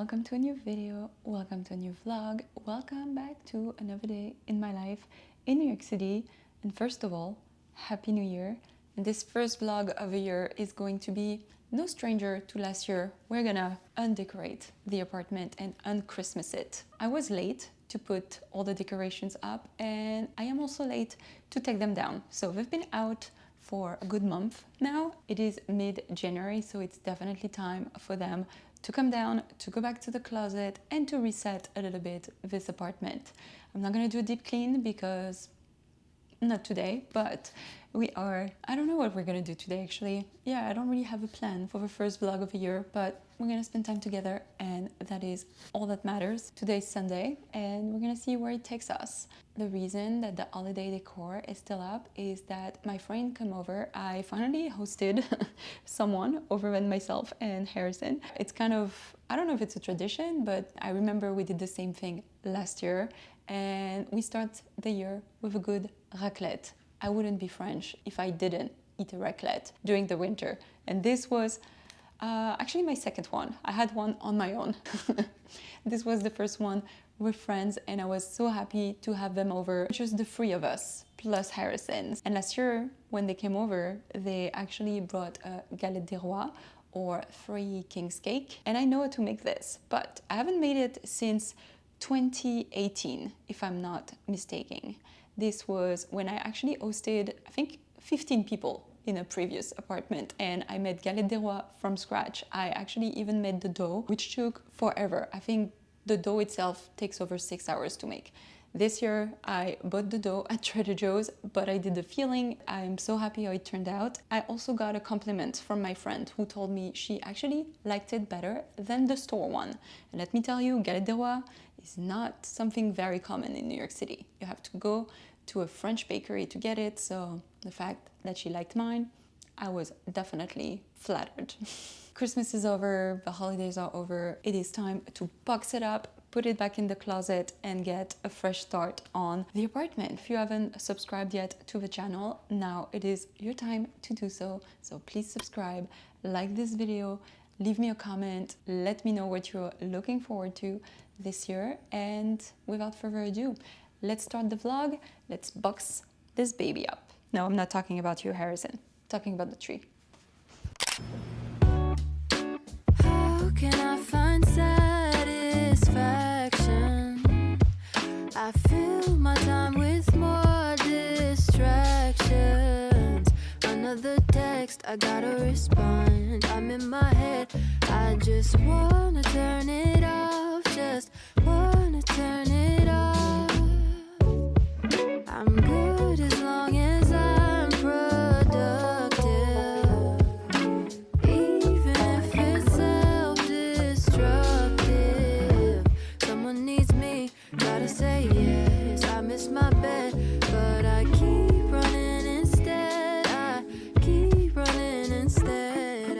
Welcome to a new video, welcome to a new vlog, welcome back to another day in my life in New York City. And first of all, Happy New Year. And this first vlog of the year is going to be no stranger to last year. We're gonna undecorate the apartment and unchristmas it. I was late to put all the decorations up and I am also late to take them down. So they've been out for a good month now. It is mid-January, so it's definitely time for them to come down, to go back to the closet and to reset a little bit this apartment. I'm not gonna do a deep clean because not today, but I don't know what we're gonna do today actually. Yeah, I don't really have a plan for the first vlog of the year, but we're gonna spend time together and that is all that matters. Today's Sunday and we're gonna see where it takes us. The reason that the holiday decor is still up is that my friend came over. I finally hosted someone over than myself and Harrison. It's kind of, I don't know if it's a tradition, but I remember we did the same thing last year and we start the year with a good raclette. I wouldn't be French if I didn't eat a raclette during the winter. And this was actually my second one. I had one on my own. This was the first one with friends and I was so happy to have them over, just the three of us plus Harrison. And last year when they came over, they actually brought a galette des rois or 3 king's cake. And I know how to make this, but I haven't made it since 2018, if I'm not mistaken. This was when I actually hosted, I think, 15 people in a previous apartment and I made galette des rois from scratch. I actually even made the dough, which took forever. I think the dough itself takes over 6 hours to make. This year I bought the dough at Trader Joe's, but I did the filling. I'm so happy how it turned out. I also got a compliment from my friend who told me she actually liked it better than the store one. And let me tell you, galette des rois is not something very common in New York City. You have to go to a French bakery to get it, so the fact that she liked mine, I was definitely flattered. Christmas is over, the holidays are over. It is time to box it up, put it back in the closet and get a fresh start on the apartment. If you haven't subscribed yet to the channel, now it is your time to do so. So please subscribe, like this video, leave me a comment, let me know what you're looking forward to this year. And without further ado, let's start the vlog. Let's box this baby up. No, I'm not talking about you, Harrison. I'm talking about the tree. How can I find satisfaction? I fill my time with more distractions. Another text, I gotta respond. I'm in my head, I just wanna turn it off. Just wanna turn it off. I'm good as long as I'm productive, even if it's self-destructive. Someone needs me, gotta say yes. I miss my bed, but I keep running instead. I keep running instead.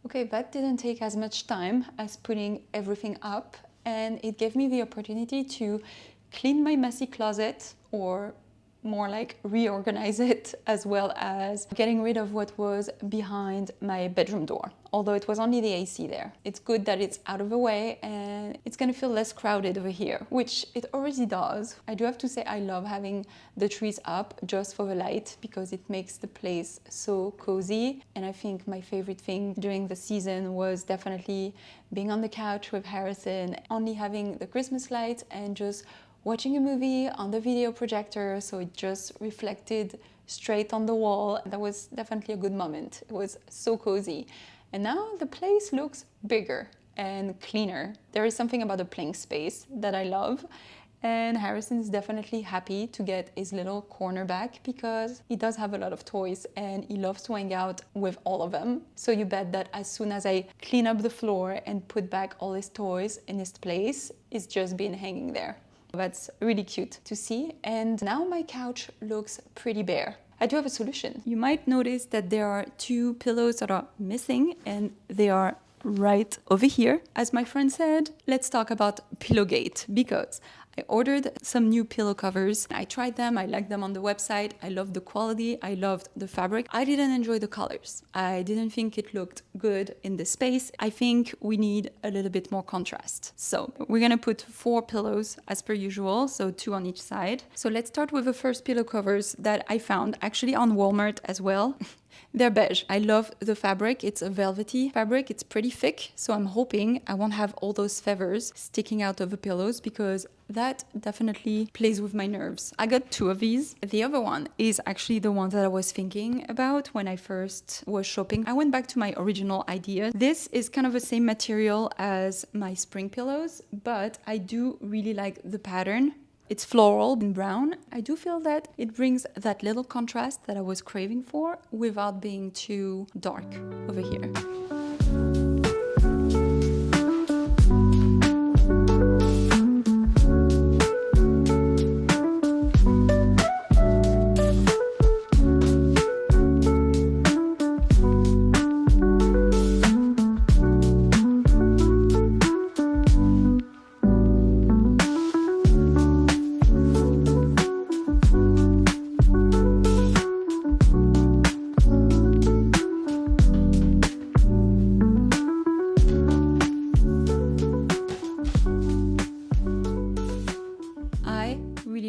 Okay, that didn't take as much time as putting everything up and it gave me the opportunity to clean my messy closet, or more like reorganize it, as well as getting rid of what was behind my bedroom door, although it was only the AC there. It's good that it's out of the way and it's gonna feel less crowded over here, which it already does. I do have to say I love having the trees up just for the light because it makes the place so cozy. And I think my favorite thing during the season was definitely being on the couch with Harrison, only having the Christmas lights and just watching a movie on the video projector, so it just reflected straight on the wall. That was definitely a good moment. It was so cozy. And now the place looks bigger and cleaner. There is something about the playing space that I love. And Harrison is definitely happy to get his little corner back because he does have a lot of toys and he loves to hang out with all of them. So you bet that as soon as I clean up the floor and put back all his toys in his place, it's just been hanging there. That's really cute to see. And now my couch looks pretty bare. I do have a solution. You might notice that there are 2 pillows that are missing and they are right over here. As my friend said, let's talk about Pillowgate because I ordered some new pillow covers. I tried them, I liked them on the website, I loved the quality, I loved the fabric. I didn't enjoy the colors. I didn't think it looked good in the space. I think we need a little bit more contrast. So we're gonna put 4 pillows as per usual, so 2 on each side. So let's start with the first pillow covers that I found actually on Walmart as well. They're beige. I love the fabric. It's a velvety fabric. It's pretty thick. So I'm hoping I won't have all those feathers sticking out of the pillows because that definitely plays with my nerves. I got 2 of these. The other one is actually the one that I was thinking about when I first was shopping. I went back to my original idea. This is kind of the same material as my spring pillows, but I do really like the pattern. It's floral and brown. I do feel that it brings that little contrast that I was craving for without being too dark over here.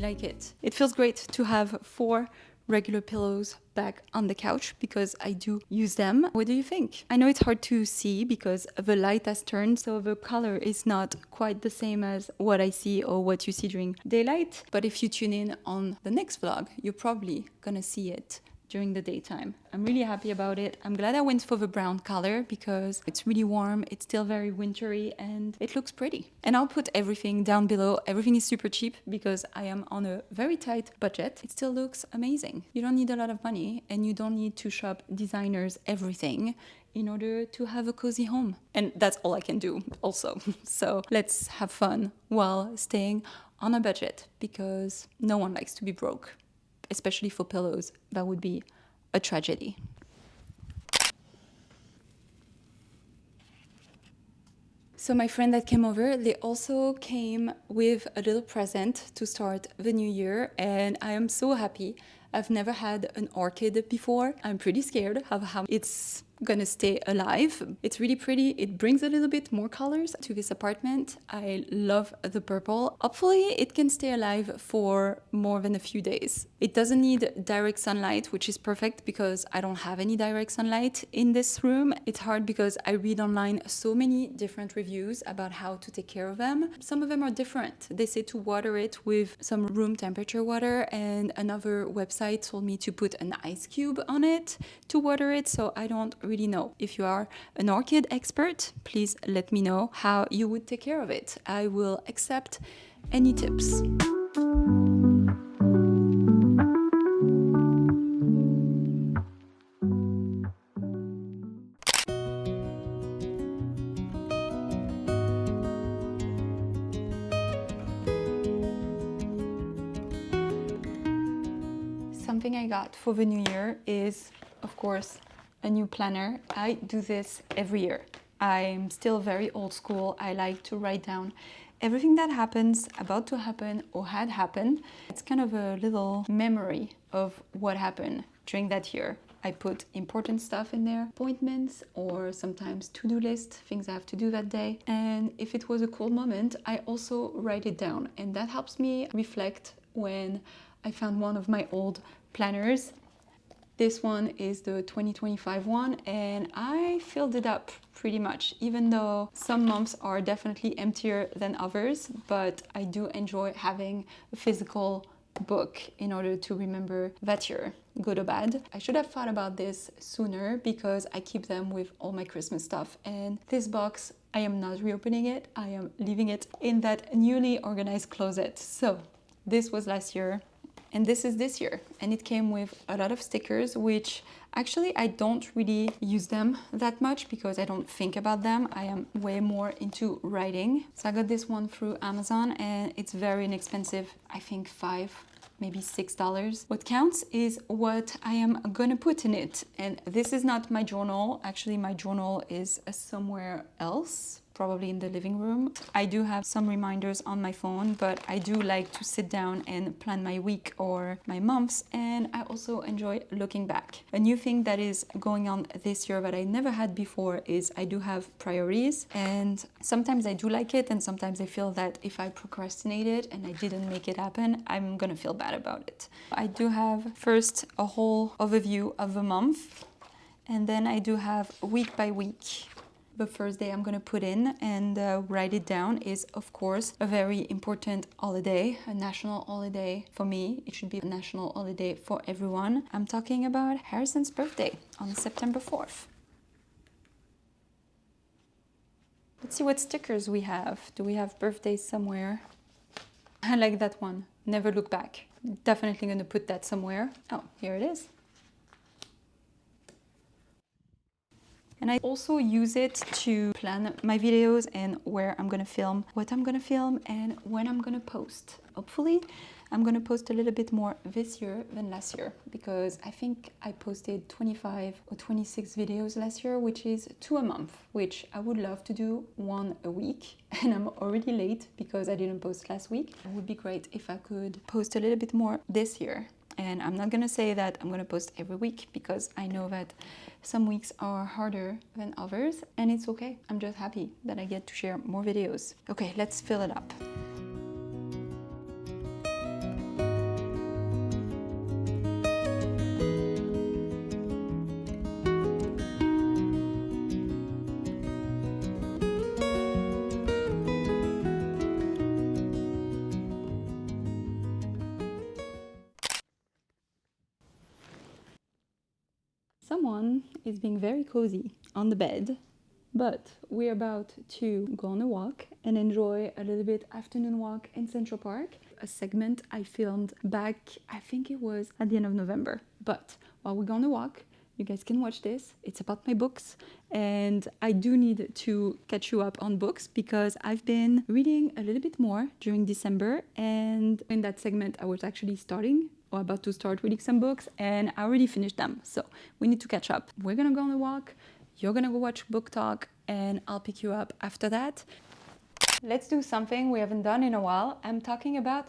Like it. It feels great to have 4 regular pillows back on the couch because I do use them. What do you think? I know it's hard to see because the light has turned, so the color is not quite the same as what I see or what you see during daylight. But if you tune in on the next vlog, you're probably gonna see it during the daytime. I'm really happy about it. I'm glad I went for the brown color because it's really warm, it's still very wintry, and it looks pretty. And I'll put everything down below. Everything is super cheap because I am on a very tight budget. It still looks amazing. You don't need a lot of money and you don't need to shop designers everything in order to have a cozy home. And that's all I can do also. So let's have fun while staying on a budget because no one likes to be broke. Especially for pillows, that would be a tragedy. So my friend that came over, they also came with a little present to start the new year, and I am so happy. I've never had an orchid before. I'm pretty scared of how it's gonna stay alive. It's really pretty. It brings a little bit more colors to this apartment. I love the purple. Hopefully it can stay alive for more than a few days. It doesn't need direct sunlight, which is perfect because I don't have any direct sunlight in this room. It's hard because I read online so many different reviews about how to take care of them. Some of them are different. They say to water it with some room temperature water, and another website told me to put an ice cube on it to water it, so I don't really know. If you are an orchid expert, please let me know how you would take care of it. I will accept any tips. Something I got for the new year is, of course, a new planner. I do this every year. I'm still very old school. I like to write down everything that happens, about to happen, or had happened. It's kind of a little memory of what happened during that year. I put important stuff in there, appointments or sometimes to-do list, things I have to do that day. And if it was a cool moment, I also write it down. And that helps me reflect when I found one of my old planners. This one is the 2025 one, and I filled it up pretty much, even though some months are definitely emptier than others, but I do enjoy having a physical book in order to remember that year, good or bad. I should have thought about this sooner because I keep them with all my Christmas stuff, and this box, I am not reopening it. I am leaving it in that newly organized closet. So this was last year. And this is this year, and it came with a lot of stickers, which actually I don't really use them that much because I don't think about them. I am way more into writing. So I got this one through Amazon, and it's very inexpensive. I think $5, maybe $6. What counts is what I am gonna put in it. And this is not my journal. Actually, my journal is somewhere else. probably in the living room. I do have some reminders on my phone, but I do like to sit down and plan my week or my months, and I also enjoy looking back. A new thing that is going on this year that I never had before is I do have priorities, and sometimes I do like it, and sometimes I feel that if I procrastinated and I didn't make it happen, I'm gonna feel bad about it. I do have first a whole overview of a month, and then I do have week by week. The first day I'm gonna put in and write it down is, of course, a very important holiday, a national holiday for me. It should be a national holiday for everyone. I'm talking about Harrison's birthday on September 4th. Let's see what stickers we have. Do we have birthdays somewhere? I like that one. Never look back. Definitely gonna put that somewhere. Oh, here it is. And I also use it to plan my videos and where I'm gonna film, what I'm gonna film, and when I'm gonna post. Hopefully, I'm gonna post a little bit more this year than last year, because I think I posted 25 or 26 videos last year, which is 2 a month, which I would love to do 1 a week. And I'm already late because I didn't post last week. It would be great if I could post a little bit more this year. And I'm not gonna say that I'm gonna post every week, because I know that some weeks are harder than others, and it's okay. I'm just happy that I get to share more videos. Okay, let's fill it up. Someone is being very cozy on the bed, but we're about to go on a walk and enjoy a little bit afternoon walk in Central Park. A segment I filmed back, I think it was at the end of November. But while we go on a walk, you guys can watch this. It's about my books, and I do need to catch you up on books because I've been reading a little bit more during December, and in that segment I was actually starting or about to start reading some books, and I already finished them, so we need to catch up. We're gonna go on a walk, you're gonna go watch book talk, and I'll pick you up after that. Let's do something we haven't done in a while. I'm talking about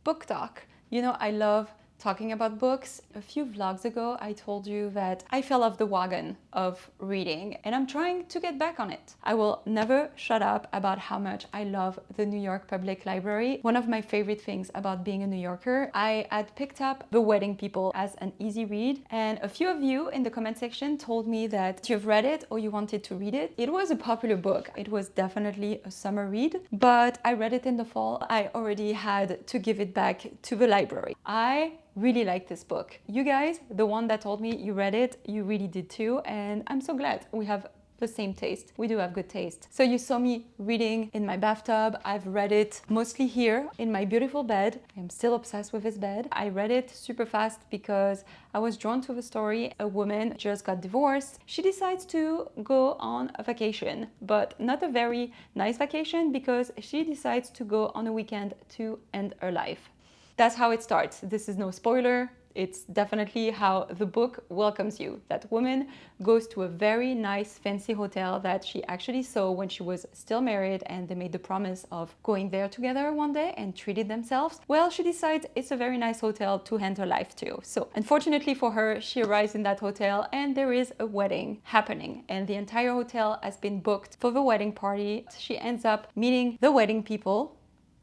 book talk. You know, I love talking about books. A few vlogs ago, I told you that I fell off the wagon of reading, and I'm trying to get back on it. I will never shut up about how much I love the New York Public Library. One of my favorite things about being a New Yorker, I had picked up The Wedding People as an easy read, and a few of you in the comment section told me that you've read it or you wanted to read it. It was a popular book. It was definitely a summer read, but I read it in the fall. I already had to give it back to the library. I really like this book. You guys, the one that told me you read it, you really did too, and I'm so glad we have the same taste. We do have good taste. So you saw me reading in my bathtub. I've read it mostly here in my beautiful bed. I'm still obsessed with this bed. I read it super fast because I was drawn to the story. A woman just got divorced. She decides to go on a vacation, but not a very nice vacation, because she decides to go on a weekend to end her life. That's how it starts. This is no spoiler. It's definitely how the book welcomes you. That woman goes to a very nice fancy hotel that she actually saw when she was still married, and they made the promise of going there together one day and treated themselves. Well, she decides it's a very nice hotel to end her life to. So unfortunately for her, she arrives in that hotel and there is a wedding happening, and the entire hotel has been booked for the wedding party. She ends up meeting the wedding people,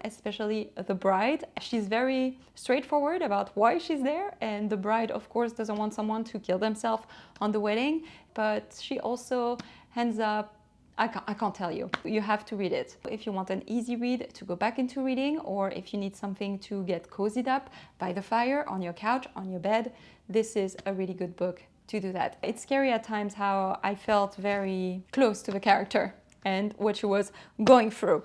especially the bride. She's very straightforward about why she's there, and the bride of course doesn't want someone to kill themselves on the wedding, but she also ends up, I can't tell you. You have to read it. If you want an easy read to go back into reading, or if you need something to get cozied up by the fire, on your couch, on your bed, this is a really good book to do that. It's scary at times how I felt very close to the character and what she was going through.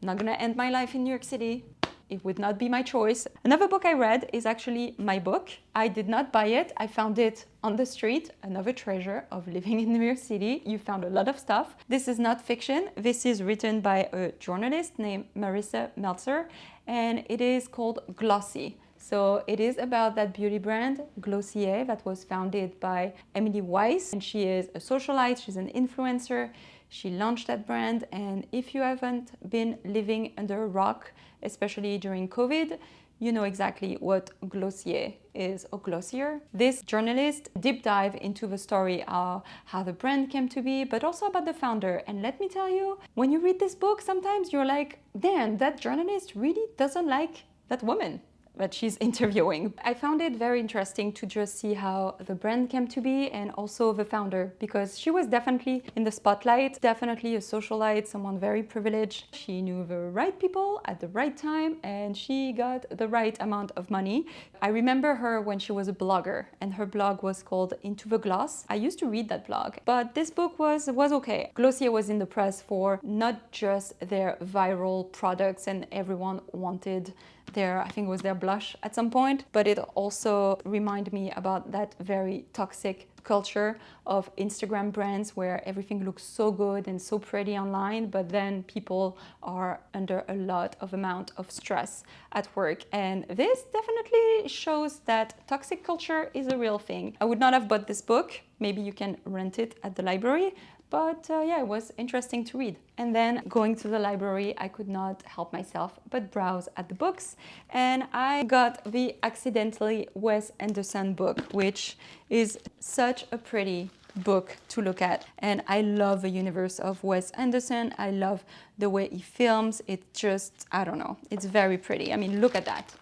I'm not gonna end my life in New York City. It would not be my choice. Another book I read is actually my book. I did not buy it. I found it on the street. Another treasure of living in New York City. You found a lot of stuff. This is not fiction. This is written by a journalist named Marissa Meltzer, and it is called Glossy. So it is about that beauty brand, Glossier, that was founded by Emily Weiss, and she is a socialite, she's an influencer. She launched that brand, and if you haven't been living under a rock, especially during COVID, you know exactly what Glossier is, or Glossier. This journalist deep dive into the story of how the brand came to be, but also about the founder. And let me tell you, when you read this book, sometimes you're like, damn, that journalist really doesn't like that woman that she's interviewing. I found it very interesting to just see how the brand came to be and also the founder, because she was definitely in the spotlight, definitely a socialite, someone very privileged. She knew the right people at the right time and she got the right amount of money. I remember her when she was a blogger and her blog was called Into the Gloss. I used to read that blog, but this book was okay. Glossier was in the press for not just their viral products and everyone wanted I think it was their blush at some point, but it also reminded me about that very toxic culture of Instagram brands where everything looks so good and so pretty online, but then people are under a lot of amount of stress at work. And this definitely shows that toxic culture is a real thing. I would not have bought this book. Maybe you can rent it at the library. But yeah, it was interesting to read. And then going to the library, I could not help myself but browse at the books. And I got the Accidentally Wes Anderson book, which is such a pretty book to look at. And I love the universe of Wes Anderson. I love the way he films. It's just, I don't know, it's very pretty. I mean, look at that.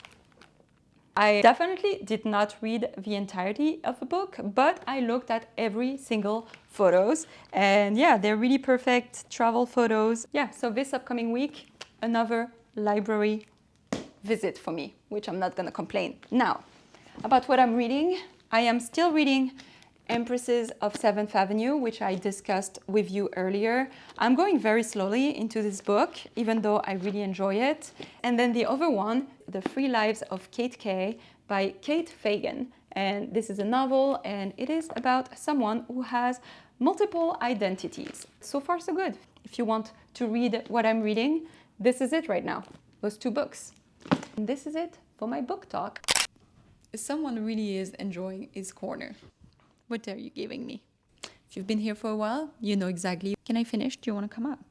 I definitely did not read the entirety of the book, but I looked at every single photos, and yeah, they're really perfect travel photos. Yeah, so this upcoming week, another library visit for me, which I'm not gonna complain. Now, about what I'm reading, I am still reading Empresses of 7th Avenue, which I discussed with you earlier. I'm going very slowly into this book, even though I really enjoy it. And then the other one, The 3 Lives of Kate Kay by Kate Fagan. And this is a novel, and it is about someone who has multiple identities. So far, so good. If you want to read what I'm reading, this is it right now. Those 2 books. And this is it for my book talk. Someone really is enjoying his corner. What are you giving me? If you've been here for a while, you know exactly. Can I finish? Do you want to come up?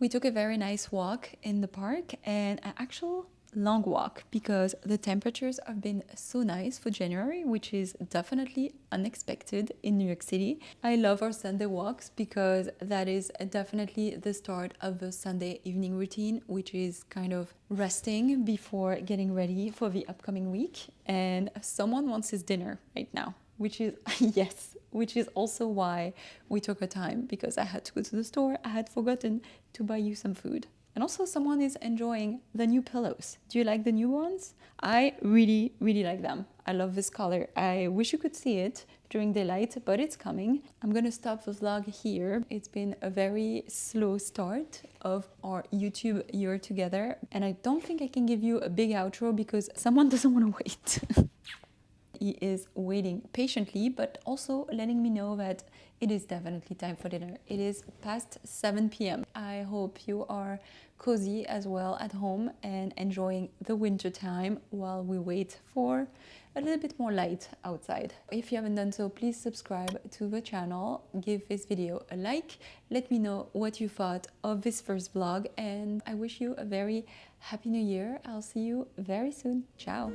We took a very nice walk in the park, and an actual long walk because the temperatures have been so nice for January, which is definitely unexpected in New York City. I love our Sunday walks because that is definitely the start of the Sunday evening routine, which is kind of resting before getting ready for the upcoming week. And someone wants his dinner right now, which is yes, which is also why we took our time, because I had to go to the store. I had forgotten to buy you some food. And also someone is enjoying the new pillows. Do you like the new ones? I really, really like them. I love this color. I wish you could see it during daylight, but it's coming. I'm gonna stop the vlog here. It's been a very slow start of our YouTube year together. And I don't think I can give you a big outro because someone doesn't wanna wait. He is waiting patiently, but also letting me know that it is definitely time for dinner. It is past 7 p.m. I hope you are cozy as well at home and enjoying the winter time while we wait for a little bit more light outside. If you haven't done so, please subscribe to the channel, give this video a like, let me know what you thought of this first vlog, and I wish you a very happy new year. I'll see you very soon. Ciao.